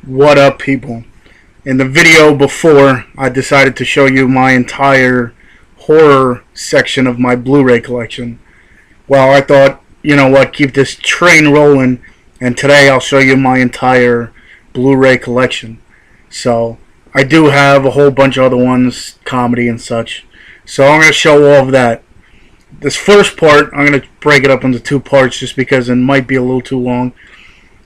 What up, people? In the video before, I decided to show you my entire horror section of my Blu Ray collection. Well, I thought, you know what, keep this train rolling, and today I'll show you my entire Blu Ray collection. So, I do have a whole bunch of other ones, comedy and such. So, I'm going to show all of that. This first part, I'm going to break it up into two parts just because it might be a little too long.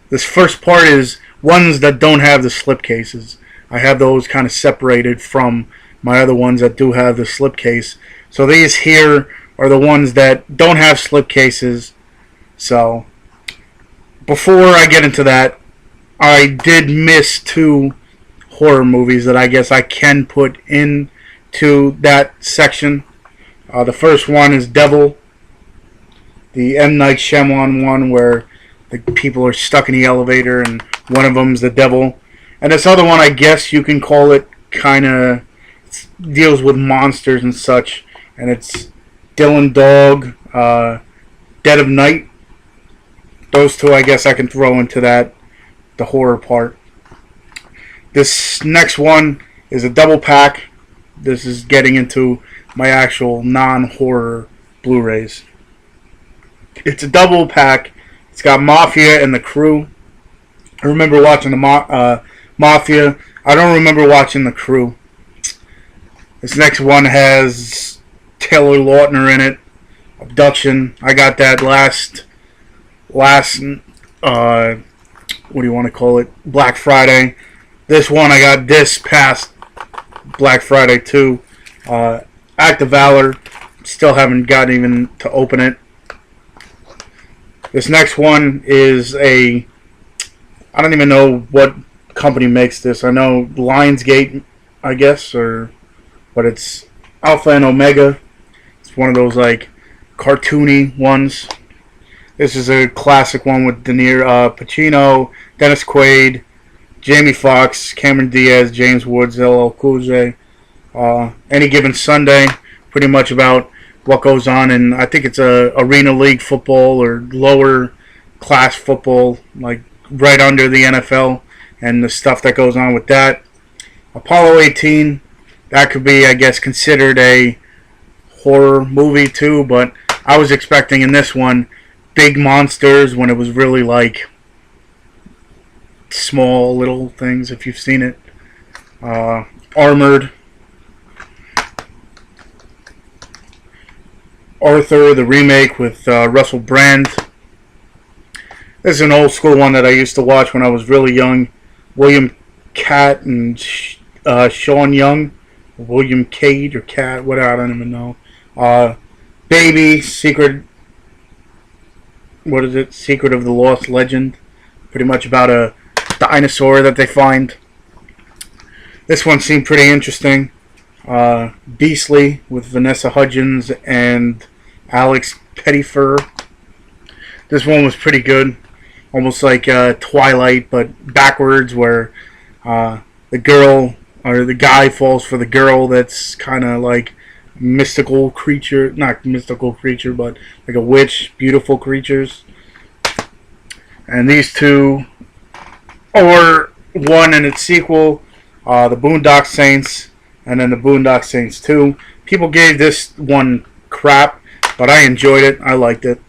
This first part is ones that don't have the slipcases. I have those kind of separated from my other ones that do have the slipcase. So these here are the ones that don't have slipcases. So before I get into that, I did miss two horror movies that I guess I can put into that section. The first one is Devil, the M. Night Shyamalan one where the people are stuck in the elevator and one of them's the devil. And this other one, I guess you can call it, kind of deals with monsters and such. And it's Dylan Dog, Dead of Night. Those two, I guess I can throw into that, the horror part. This next one is a double pack. This is getting into my actual non-horror Blu-rays. It's a double pack. It's got Mafia and The Crew. I remember watching the Mafia. I don't remember watching The Crew. This next one has Taylor Lautner in it. Abduction. I got that last what do you want to call it? Black Friday. This one I got this past Black Friday too. Act of Valor. Still haven't got even to open it. This next one is I don't even know what company makes this. I know Lionsgate, I guess, but it's Alpha and Omega. It's one of those like cartoony ones. This is a classic one with De Niro, Pacino, Dennis Quaid, Jamie Foxx, Cameron Diaz, James Woods, LL Cool J. Any Given Sunday, pretty much about what goes on in, I think it's arena league football or lower class football, like right under the NFL, and the stuff that goes on with that. Apollo 18, that could be, I guess, considered a horror movie too, but I was expecting in this one big monsters when it was really like small little things, if you've seen it. Armored. Arthur, the remake with Russell Brand. This is an old school one that I used to watch when I was really young. William Cat and Sean Young. William Cade or Cat, whatever, I don't even know. Baby, Secret of the Lost Legend. Pretty much about a dinosaur that they find. This one seemed pretty interesting. Beastly with Vanessa Hudgens and Alex Pettyfer. This one was pretty good. Almost like Twilight, but backwards, where the girl or the guy falls for the girl that's kind of like mystical creature. Not mystical creature, but like a witch. Beautiful creatures. And these two, or one and its sequel, the Boondock Saints, and then the Boondock Saints 2. People gave this one crap, but I enjoyed it. I liked it.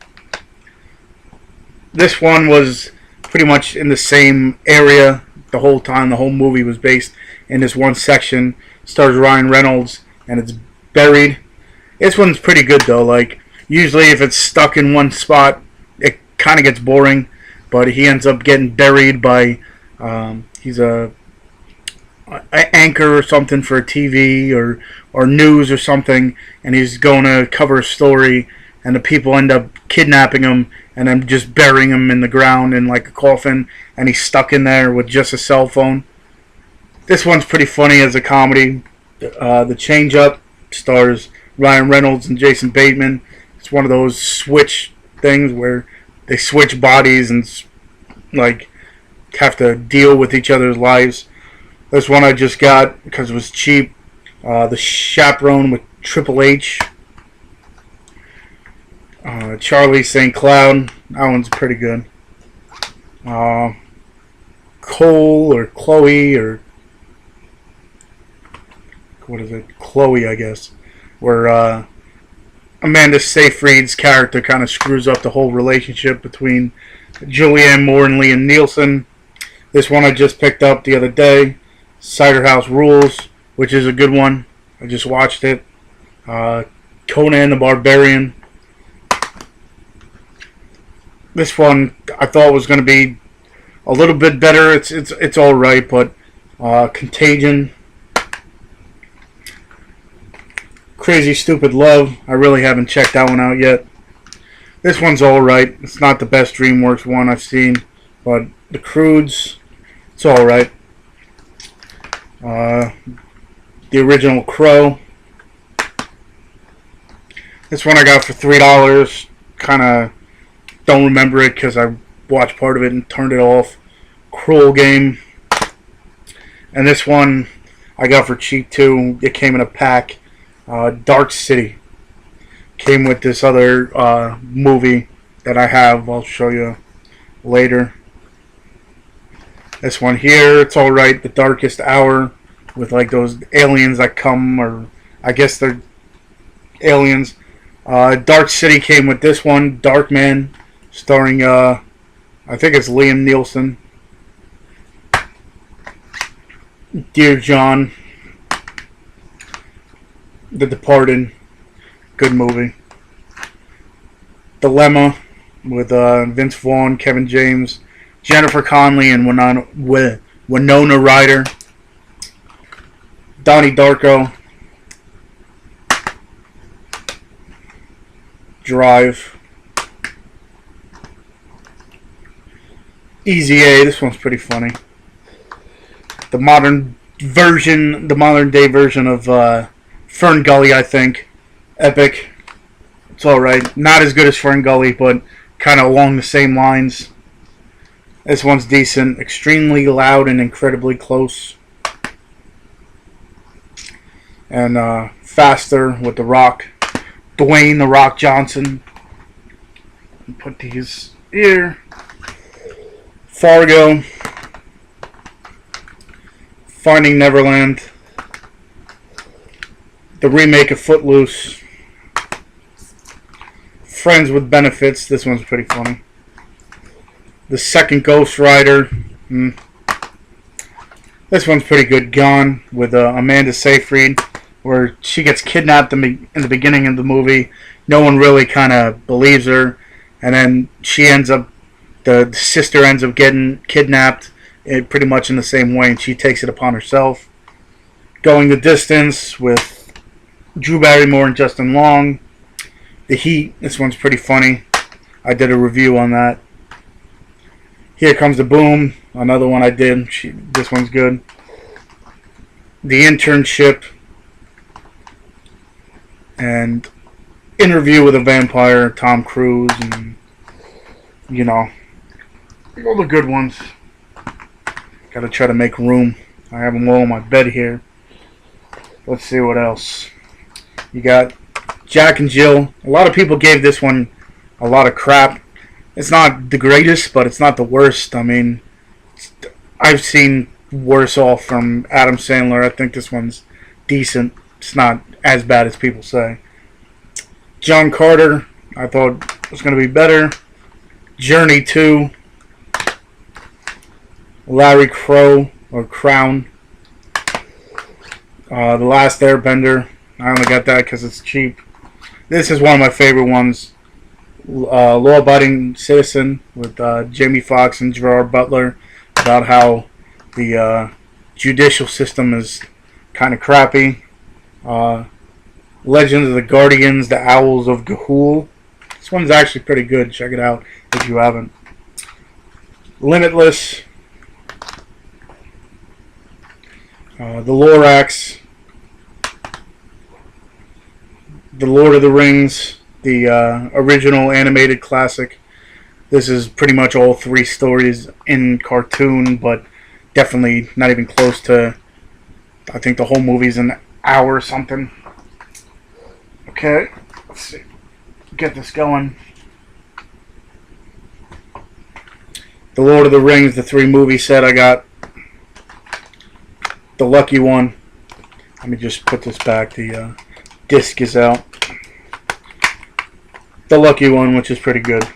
This one was pretty much in the same area the whole time. The whole movie was based in this one section. Stars Ryan Reynolds, and it's Buried. This one's pretty good though. Like, usually if it's stuck in one spot, it kind of gets boring. But he ends up getting buried by he's a anchor or something for TV or news or something, and he's going to cover a story, and the people end up kidnapping him and then just burying him in the ground in like a coffin, and he's stuck in there with just a cell phone. This one's pretty funny as a comedy. The Change Up stars Ryan Reynolds and Jason Bateman. It's one of those switch things where they switch bodies and like have to deal with each other's lives. This one I just got because it was cheap. The Chaperone with Triple H. Charlie St. Cloud. That one's pretty good. Cole or Chloe or what is it? Chloe, I guess. Where Amanda Seyfried's character kind of screws up the whole relationship between Julianne Moore and Liam Neeson. This one I just picked up the other day, Cider House Rules, which is a good one. I just watched it. Conan the Barbarian. This one I thought was going to be a little bit better. It's all right, but Contagion, Crazy Stupid Love. I really haven't checked that one out yet. This one's all right. It's not the best DreamWorks one I've seen, but The Croods, it's all right. The original Crow. This one I got for $3. Kind of don't remember it because I watched part of it and turned it off. Cruel Game. And this one I got for cheap too. It came in a pack. Dark City. Came with this other movie that I have. I'll show you later. This one here, it's alright. The Darkest Hour. With like those aliens that come, or I guess they're aliens. Dark City came with this one. Darkman. Starring, I think it's Liam Neeson. Dear John. The Departed. Good movie. Dilemma with Vince Vaughn, Kevin James, Jennifer Connelly, and Winona Ryder. Donnie Darko. Drive. Easy A. This one's pretty funny. The modern day version of Fern Gully, I think. Epic. It's alright. Not as good as Fern Gully, but kind of along the same lines. This one's decent. Extremely Loud and Incredibly Close. And Faster with The Rock. Dwayne The Rock Johnson. Put these here. Fargo. Finding Neverland. The remake of Footloose. Friends with Benefits. This one's pretty funny. The second Ghost Rider. This one's pretty good. Gone with Amanda Seyfried, where she gets kidnapped in the beginning of the movie. No one really kind of believes her, and then the sister ends up getting kidnapped pretty much in the same way, and she takes it upon herself. Going the Distance with Drew Barrymore and Justin Long. The Heat. This one's pretty funny. I did a review on that. Here Comes the Boom. Another one I did. This one's good. The Internship. And Interview with a Vampire. Tom Cruise. And, you know, all the good ones. Gotta try to make room. I have them all on my bed here. Let's see what else. You got Jack and Jill. A lot of people gave this one a lot of crap. It's not the greatest, but it's not the worst. I mean, I've seen worse off from Adam Sandler. I think this one's decent. It's not as bad as people say. John Carter, I thought was going to be better. Journey 2. Larry Crow, or Crown. The Last Airbender. I only got that because it's cheap. This is one of my favorite ones. Law Abiding Citizen with Jamie Foxx and Gerard Butler, about how the judicial system is kind of crappy. Legend of the Guardians, The Owls of Ga'Hoole. This one's actually pretty good. Check it out if you haven't. Limitless. The Lorax. The Lord of the Rings. The original animated classic. This is pretty much all 3 stories in cartoon, but definitely not even close to, I think the whole movie's an hour or something. Okay, let's see. Get this going. The Lord of the Rings, the 3 movie set. I got the lucky one. Let me just put this back. The disc is out. The lucky one, which is pretty good.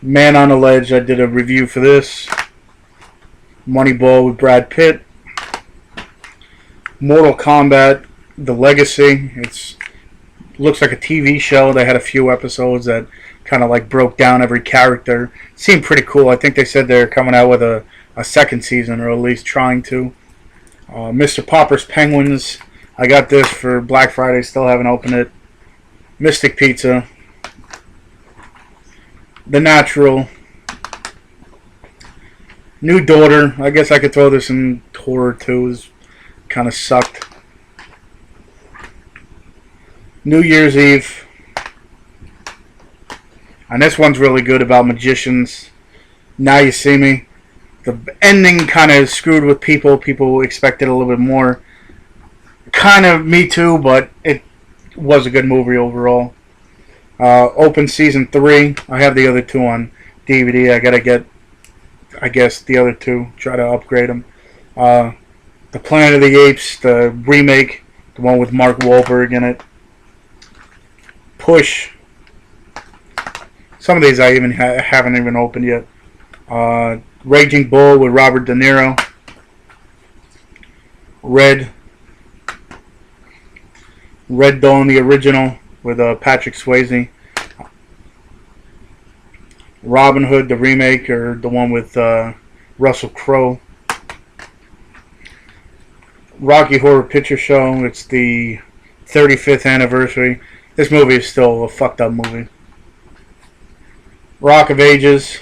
Man on the Ledge, I did a review for this. Moneyball with Brad Pitt. Mortal Kombat, The Legacy. Looks like a TV show. They had a few episodes that kind of like broke down every character. It seemed pretty cool. I think they said they're coming out with a second season, or at least trying to. Mr. Popper's Penguins. I got this for Black Friday. Still haven't opened it. Mystic Pizza. The Natural. New Daughter. I guess I could throw this in horror too. It's kind of sucked. New Year's Eve. And this one's really good, about magicians. Now You See Me. The ending kind of screwed with people. People expected a little bit more. Kind of me too, but it was a good movie overall. Open Season 3. I have the other 2 on DVD. I gotta get, I guess, the other 2. Try to upgrade them. The Planet of the Apes, the remake. The one with Mark Wahlberg in it. Push. Some of these I even haven't even opened yet. Raging Bull with Robert De Niro. Red Dawn, the original, with Patrick Swayze. Robin Hood, the remake, or the one with Russell Crowe. Rocky Horror Picture Show. It's the 35th anniversary. This movie is still a fucked up movie. Rock of Ages.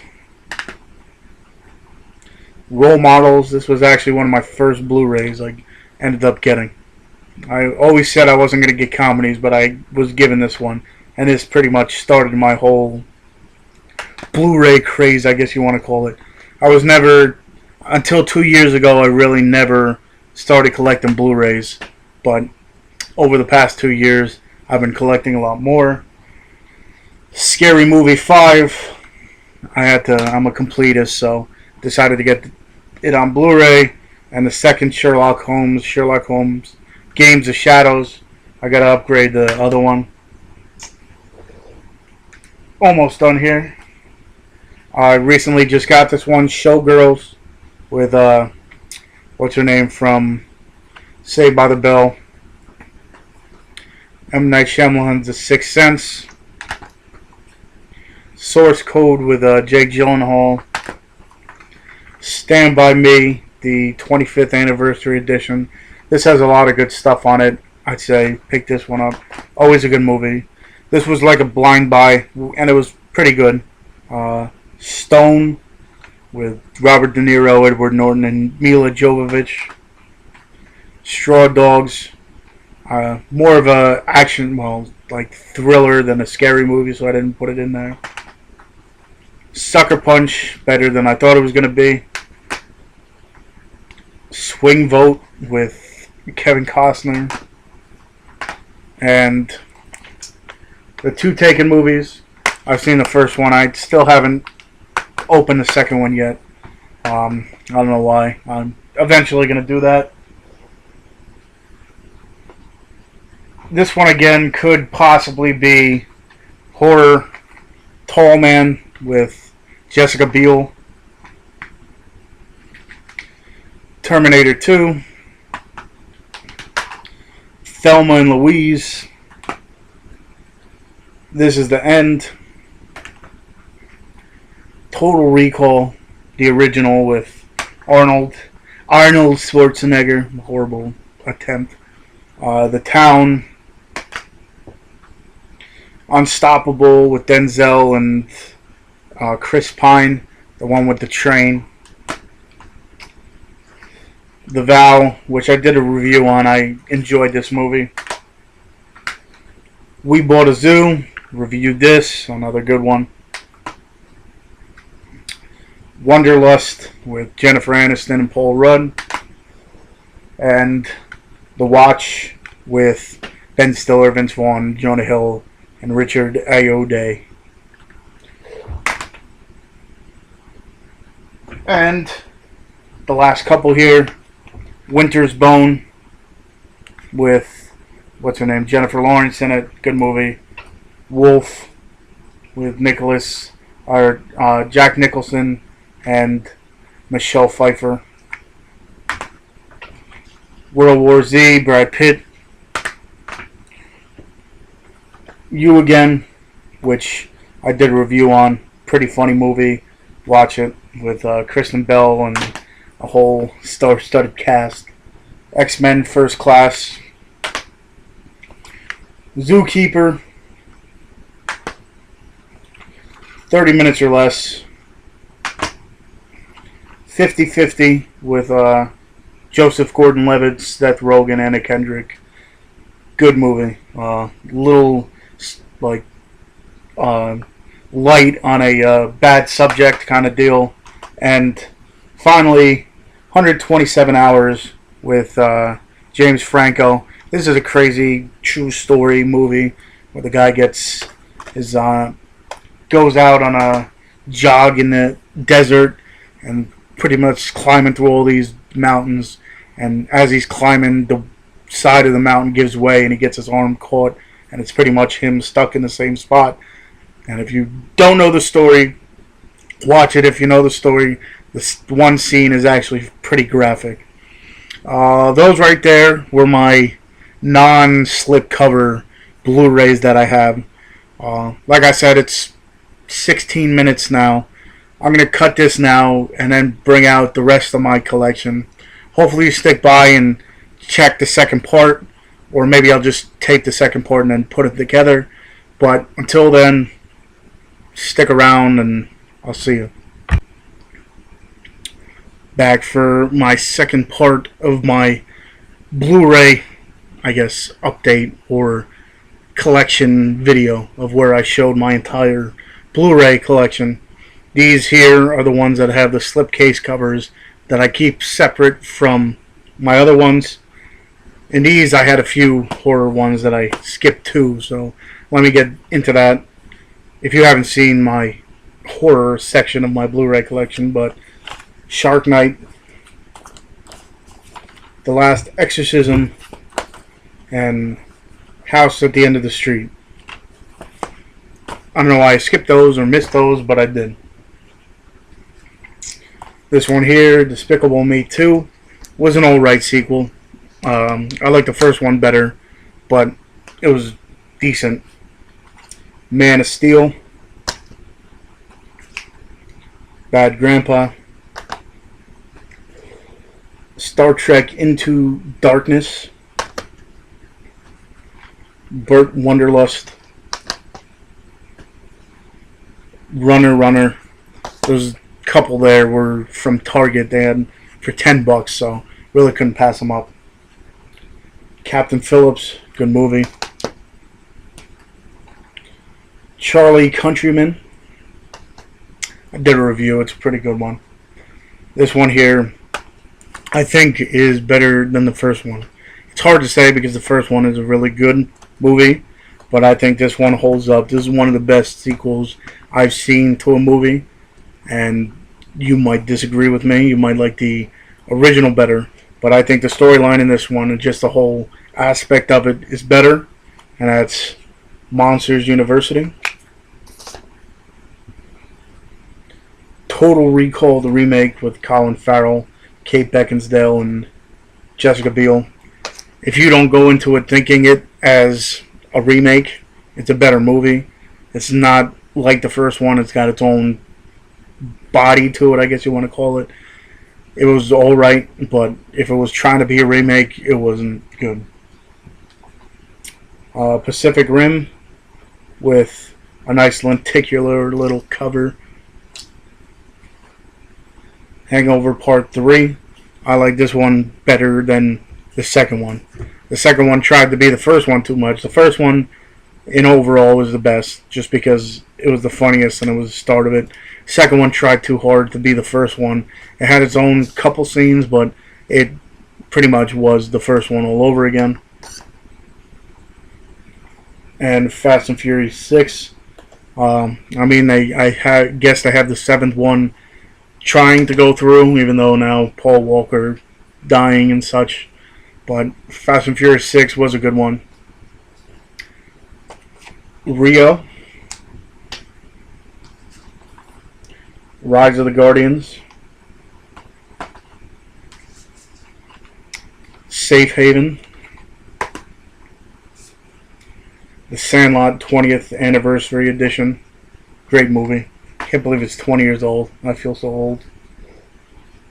Role Models. This was actually one of my first Blu-rays I ended up getting. I always said I wasn't going to get comedies, but I was given this one. And this pretty much started my whole Blu-ray craze, I guess you want to call it. I was never, until 2 years ago, I really never started collecting Blu-rays. But over the past 2 years, I've been collecting a lot more. Scary Movie 5. I'm a completist, so decided to get it on Blu-ray. And the second Sherlock Holmes, Games of Shadows. I gotta upgrade the other one. Almost done here. I recently just got this one, Showgirls, with what's her name from Saved by the Bell. M. Night Shyamalan's The Sixth Sense. Source Code with Jake Gyllenhaal. Stand By Me, the 25th anniversary edition. This has a lot of good stuff on it. I'd say pick this one up. Always a good movie. This was like a blind buy, and it was pretty good. Stone with Robert De Niro, Edward Norton, and Mila Jovovich. Straw Dogs. More of a action, like thriller than a scary movie, so I didn't put it in there. Sucker Punch, better than I thought it was going to be. Swing Vote with Kevin Costner. And the 2 Taken movies. I've seen the first one. I still haven't opened the second one yet. I don't know why. I'm eventually going to do that. This one again could possibly be horror. Tall Man with Jessica Biel. Terminator 2. Thelma and Louise. This Is the End. Total Recall, the original with Arnold Schwarzenegger. Horrible attempt. The Town. Unstoppable with Denzel and Chris Pine, the one with the train. The Vow, which I did a review on. I enjoyed this movie. We Bought a Zoo, reviewed this, another good one. Wanderlust with Jennifer Aniston and Paul Rudd. And The Watch with Ben Stiller, Vince Vaughn, Jonah Hill, and Richard Ayoade. And the last couple here, Winter's Bone with, what's her name, Jennifer Lawrence in it, good movie. Wolf with Jack Nicholson and Michelle Pfeiffer. World War Z, Brad Pitt. You Again, which I did a review on. Pretty funny movie. Watch it with Kristen Bell and a whole star-studded cast. X-Men First Class. Zookeeper. 30 Minutes or Less. 50-50 with Joseph Gordon-Levitt, Seth Rogen, Anna Kendrick. Good movie. Little like light on a bad subject kind of deal. And finally, 127 Hours with James Franco. This is a crazy true story movie where the guy gets his goes out on a jog in the desert and pretty much climbing through all these mountains. And as he's climbing, the side of the mountain gives way and he gets his arm caught. And it's pretty much him stuck in the same spot. And if you don't know the story, watch it. If you know the story, this one scene is actually pretty graphic. Those right there were my non-slipcover Blu-rays that I have. Like I said, it's 16 minutes now. I'm going to cut this now and then bring out the rest of my collection. Hopefully you stick by and check the second part, or maybe I'll just tape the second part and then put it together. But until then, stick around and I'll see you. Back for my second part of my Blu-ray, I guess, update or collection video of where I showed my entire Blu-ray collection. These here are the ones that have the slipcase covers that I keep separate from my other ones. In these, I had a few horror ones that I skipped too, so let me get into that. If you haven't seen my horror section of my Blu-ray collection, but Shark Night, The Last Exorcism, and House at the End of the Street. I don't know why I skipped those or missed those, but I did. This one here, Despicable Me 2, was an alright sequel. I like the first one better, but it was decent. Man of Steel, Bad Grandpa, Star Trek Into Darkness, Burt Wonderlust, Runner. Those couple there were from Target. They had for $10, so really couldn't pass them up. Captain Phillips, good movie. Charlie Countryman, I did a review. It's a pretty good one. This one here, I think, is better than the first one. It's hard to say because the first one is a really good movie, but I think this one holds up. This is one of the best sequels I've seen to a movie, and you might disagree with me. You might like the original better, but I think the storyline in this one and just the whole aspect of it is better, and that's Monsters University. Total Recall, the remake with Colin Farrell, Kate Beckinsale, and Jessica Biel. If you don't go into it thinking it as a remake, it's a better movie. It's not like the first one. It's got its own body to it, I guess you want to call it. It was alright, but if it was trying to be a remake, it wasn't good. Pacific Rim with a nice lenticular little cover. Hangover Part 3. I like this one better than the second one. The second one tried to be the first one too much. The first one, in overall, was the best, just because it was the funniest and it was the start of it. The second one tried too hard to be the first one. It had its own couple scenes, but it pretty much was the first one all over again. And Fast and Furious 6. I guess they have the seventh one trying to go through, even though now Paul Walker dying and such. But Fast and Furious 6 was a good one. Rio. Rise of the Guardians. Safe Haven. The Sandlot 20th Anniversary Edition. Great movie. Can't believe it's 20 years old. I feel so old.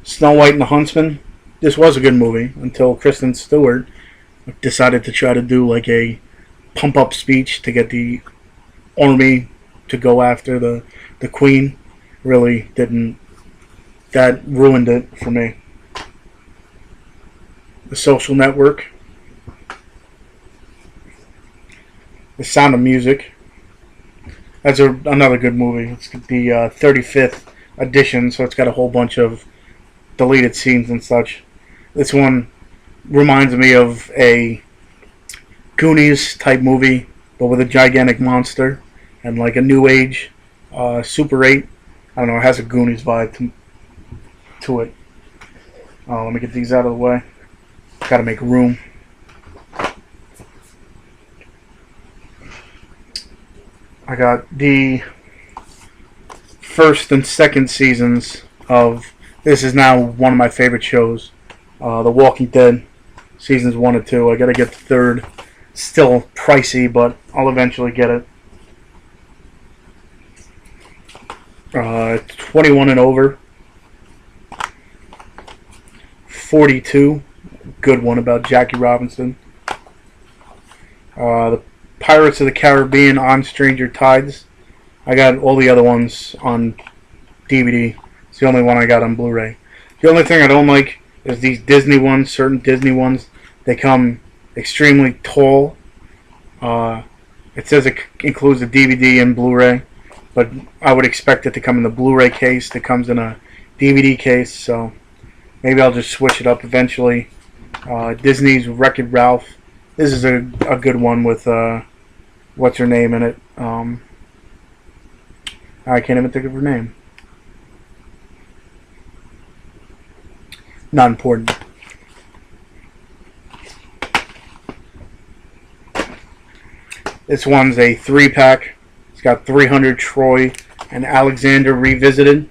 Snow White and the Huntsman. This was a good movie until Kristen Stewart decided to try to do like a pump-up speech to get the army to go after the Queen. Really didn't. That ruined it for me. The Social Network. The Sound of Music. That's another good movie. It's the 35th edition, so it's got a whole bunch of deleted scenes and such. This one reminds me of a Goonies type movie, but with a gigantic monster and like a new age Super 8. I don't know, it has a Goonies vibe to it. Let me get these out of the way. Gotta make room. I got the first and second seasons of, this is now one of my favorite shows, The Walking Dead, seasons 1 and 2. I gotta get the third. Still pricey, but I'll eventually get it. 21 and over. 42, good one about Jackie Robinson. The Pirates of the Caribbean on Stranger Tides. I got all the other ones on DVD. It's the only one I got on Blu-ray. The only thing I don't like is these Disney ones, certain Disney ones. They come extremely tall. It says it includes the DVD and Blu-ray, but I would expect it to come in the Blu-ray case that comes in a DVD case, so maybe I'll just switch it up eventually. Disney's Wreck-It Ralph. This is a good one with, what's her name in it? I can't even think of her name. Not important. This one's a 3-pack. It's got 300 Troy and Alexander Revisited.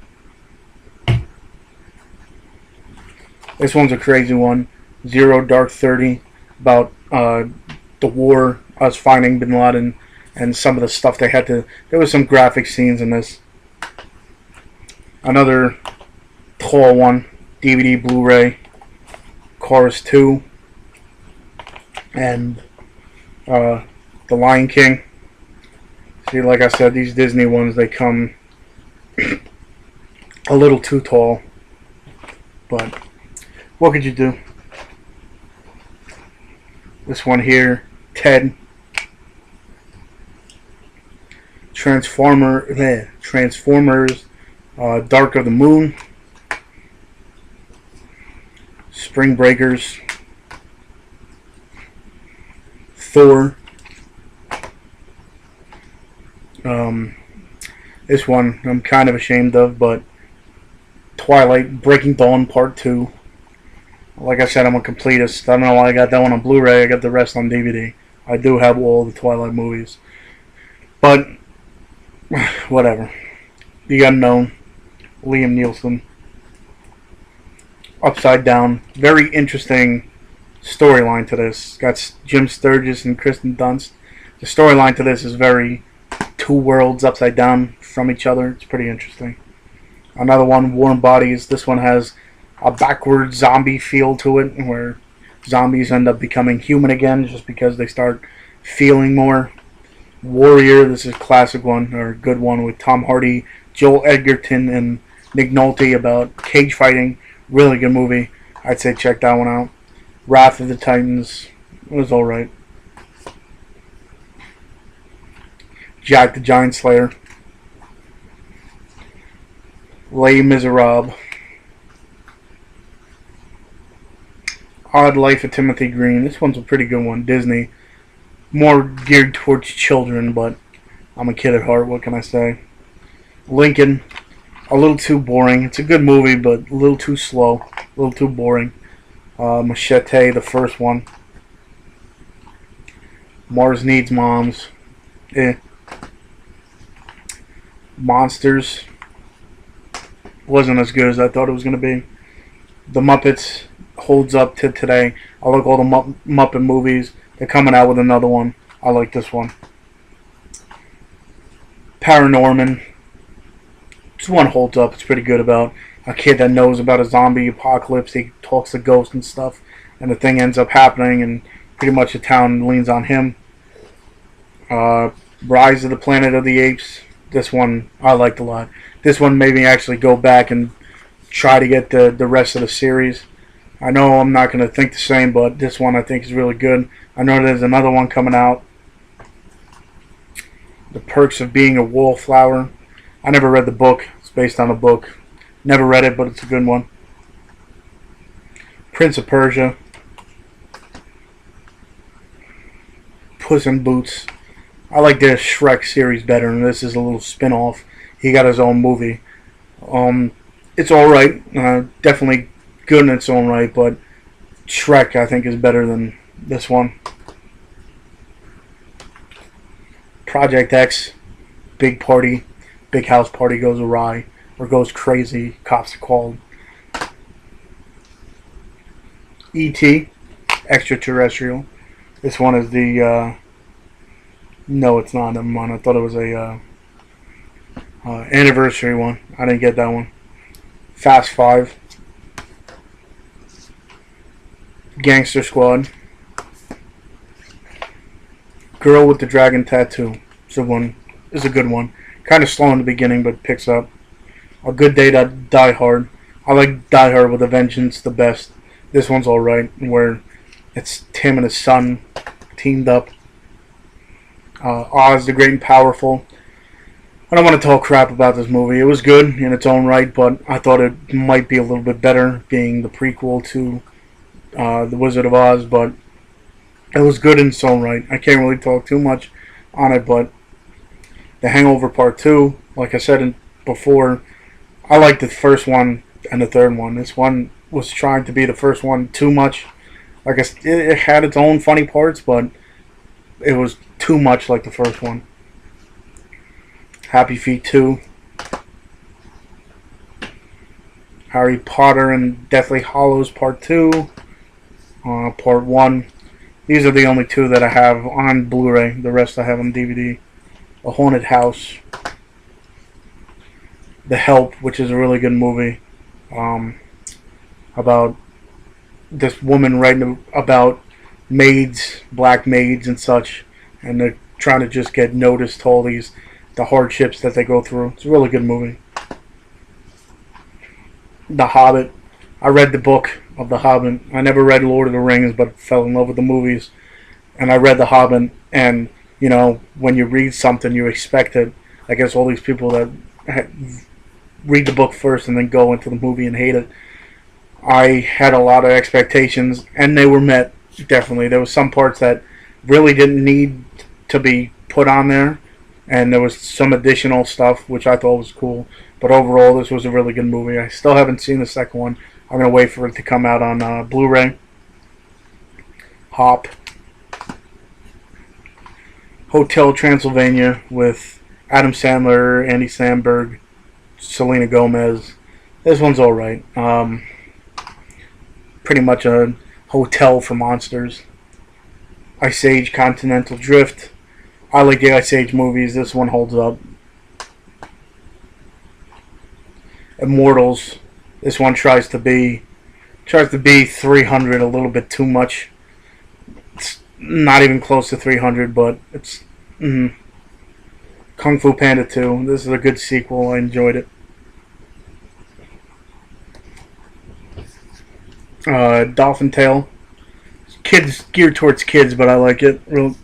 This one's a crazy one. Zero Dark 30, about the war, us finding Bin Laden, and some of the stuff they had to. There was some graphic scenes in this. Another tall one, DVD, Blu-ray, Chorus 2, and The Lion King. See, like I said, these Disney ones, they come a little too tall, but what could you do? This one here, Ted. Transformers, Dark of the Moon. Spring Breakers. Thor. This one I'm kind of ashamed of, but Twilight Breaking Dawn Part 2. Like I said, I'm a completist. I don't know why I got that one on Blu-ray. I got the rest on DVD. I do have all the Twilight movies. But, whatever. The Unknown. Liam Neeson. Upside Down. Very interesting storyline to this. Got Jim Sturgis and Kristen Dunst. The storyline to this is very two worlds upside down from each other. It's pretty interesting. Another one, Warm Bodies. This one has a backward zombie feel to it, where zombies end up becoming human again just because they start feeling more. Warrior, this is a classic one, or a good one, with Tom Hardy, Joel Edgerton, and Nick Nolte about cage fighting. Really good movie. I'd say check that one out. Wrath of the Titans was alright. Jack the Giant Slayer. Les Miserables. Odd Life of Timothy Green. This one's a pretty good one. Disney. More geared towards children, but I'm a kid at heart. What can I say? Lincoln. a little too boring. It's a good movie, but a little too slow, a little too boring. Machete, the first one. Mars Needs Moms. Monsters wasn't as good as I thought it was going to be. The Muppets holds up to today. I like all the Muppet movies. They're coming out with another one. I like this one. Paranorman. This one holds up. It's pretty good about a kid that knows about a zombie apocalypse. He talks to ghosts and stuff, and the thing ends up happening, and pretty much the town leans on him. Rise of the Planet of the Apes. This one I liked a lot. This one made me actually go back and try to get the rest of the series. I know I'm not going to think the same, but this one I think is really good. I know there's another one coming out. The Perks of Being a Wallflower. I never read the book. It's based on a book. Never read it, but it's a good one. Prince of Persia. Puss in Boots. I like the Shrek series better, and this is a little spin-off. He got his own movie. It's alright. Definitely good in its own right, but Shrek, I think, is better than this one. Project X. Big party. Big house party goes awry. Or goes crazy. Cops are called. E.T. Extraterrestrial. This one is the... no, it's not. Never mind. I thought it was a anniversary one. I didn't get that one. Fast 5. Gangster Squad. Girl with the Dragon Tattoo. It's a good one. Kind of slow in the beginning, but picks up. A Good Day to Die Hard. I like Die Hard with a Vengeance the best. This one's alright, where it's Tim and his son teamed up. Oz the Great and Powerful. I don't want to talk crap about this movie. It was good in its own right, but I thought it might be a little bit better, being the prequel to The Wizard of Oz, but it was good in its own right. I can't really talk too much on it, but The Hangover Part 2, like I said before, I liked the first one and the third one. This one was trying to be the first one too much. Like it had its own funny parts, but it was too much like the first one. Happy Feet 2. Harry Potter and Deathly Hallows Part 2. Part 1. These are the only two that I have on Blu-ray. The rest I have on DVD. A Haunted House. The Help, which is a really good movie. About this woman writing about maids, black maids and such. And they're trying to just get noticed to all the hardships that they go through. It's a really good movie. The Hobbit. I read the book of The Hobbit. I never read Lord of the Rings, but fell in love with the movies. And I read The Hobbit, and, you know, when you read something, you expect it. I guess all these people that read the book first and then go into the movie and hate it. I had a lot of expectations, and they were met, definitely. There was some parts that really didn't need to be put on there, and there was some additional stuff, which I thought was cool. But overall, this was a really good movie. I still haven't seen the second one. I'm going to wait for it to come out on Blu-ray. Hop. Hotel Transylvania with Adam Sandler, Andy Samberg, Selena Gomez. This one's alright. Pretty much a hotel for monsters. Ice Age Continental Drift. I like the Ice Age movies. This one holds up. Immortals. This one tries to be 300, a little bit too much. It's not even close to 300, but it's Kung Fu Panda 2. This is a good sequel. I enjoyed it. Dolphin Tale. Kids, geared towards kids, but I like it. The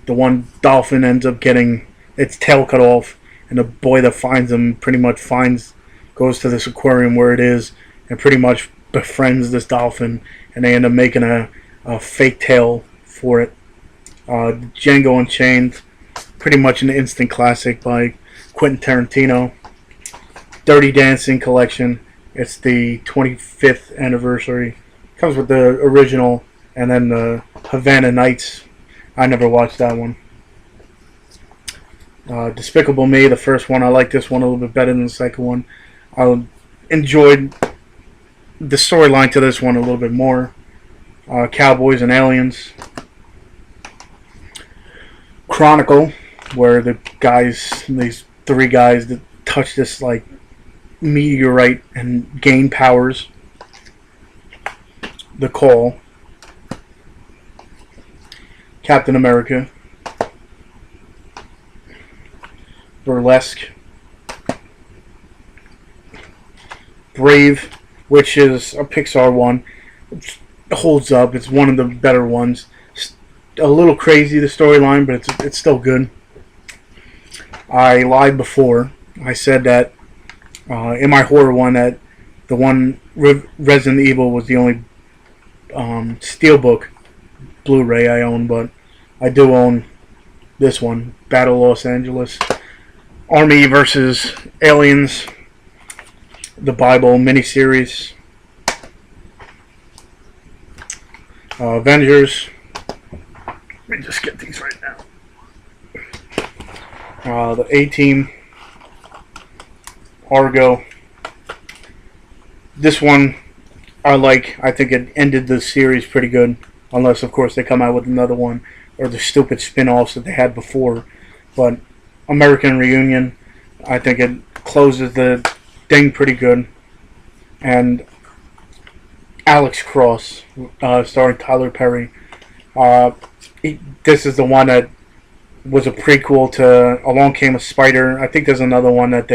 one dolphin ends up getting its tail cut off, and the boy that finds him pretty much goes to this aquarium where it is, and pretty much befriends this dolphin, and they end up making a fake tail for it. Django Unchained, pretty much an instant classic by Quentin Tarantino. Dirty Dancing Collection. It's the 25th anniversary. Comes with the original and then the Havana Nights. I never watched that one. Despicable Me, the first one. I like this one a little bit better than the second one. I enjoyed the storyline to this one a little bit more. Cowboys and Aliens. Chronicle, where the guys, these three guys that touch this like meteorite and gain powers. The Call. Captain America. Burlesque. Brave, which is a Pixar one. It holds up. It's one of the better ones. It's a little crazy, the storyline, but it's still good. I lied before. I said that in my horror one that the one Resident Evil was the only Steelbook Blu-ray I own, but I do own this one, Battle Los Angeles. Army versus Aliens, the Bible miniseries. Avengers. Let me just get these right now. The A-Team. Argo. This one I like. I think it ended the series pretty good. Unless, of course, they come out with another one. Or the stupid spin-offs that they had before. But American Reunion, I think it closes the thing pretty good. And Alex Cross, starring Tyler Perry. This is the one that was a prequel to Along Came a Spider. I think there's another one that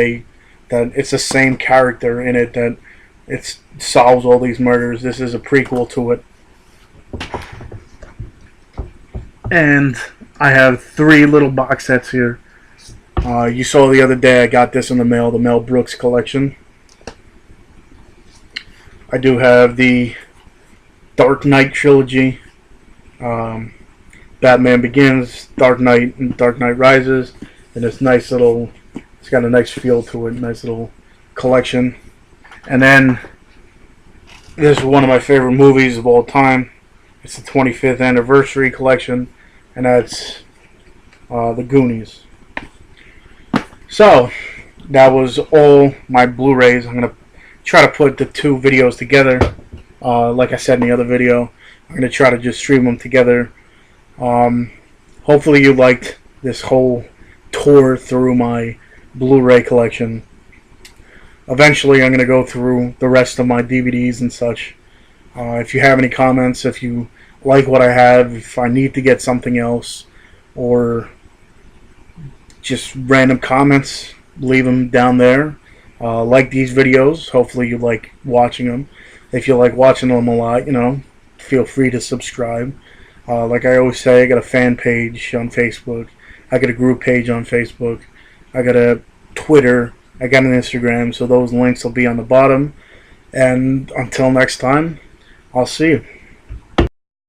it's the same character in it that it solves all these murders. This is a prequel to it. And I have 3 little box sets here. You saw the other day I got this in the mail, the Mel Brooks collection. I do have the Dark Knight trilogy. Batman Begins, Dark Knight, and Dark Knight Rises. And this nice little, it's got a nice feel to it, nice little collection. And then, this is one of my favorite movies of all time. It's the 25th anniversary collection, and that's The Goonies. So, that was all my Blu-rays. I'm going to try to put the 2 videos together. Like I said in the other video, I'm going to try to just stream them together. Hopefully you liked this whole tour through my Blu-ray collection. Eventually I'm going to go through the rest of my DVDs and such. If you have any comments, if you like what I have, if I need to get something else, or just random comments, leave them down there. Like these videos. Hopefully you like watching them. If you like watching them a lot, feel free to subscribe. Like I always say, I got a fan page on Facebook. I got a group page on Facebook. I got a Twitter. I got an Instagram. So those links will be on the bottom. And until next time, I'll see you.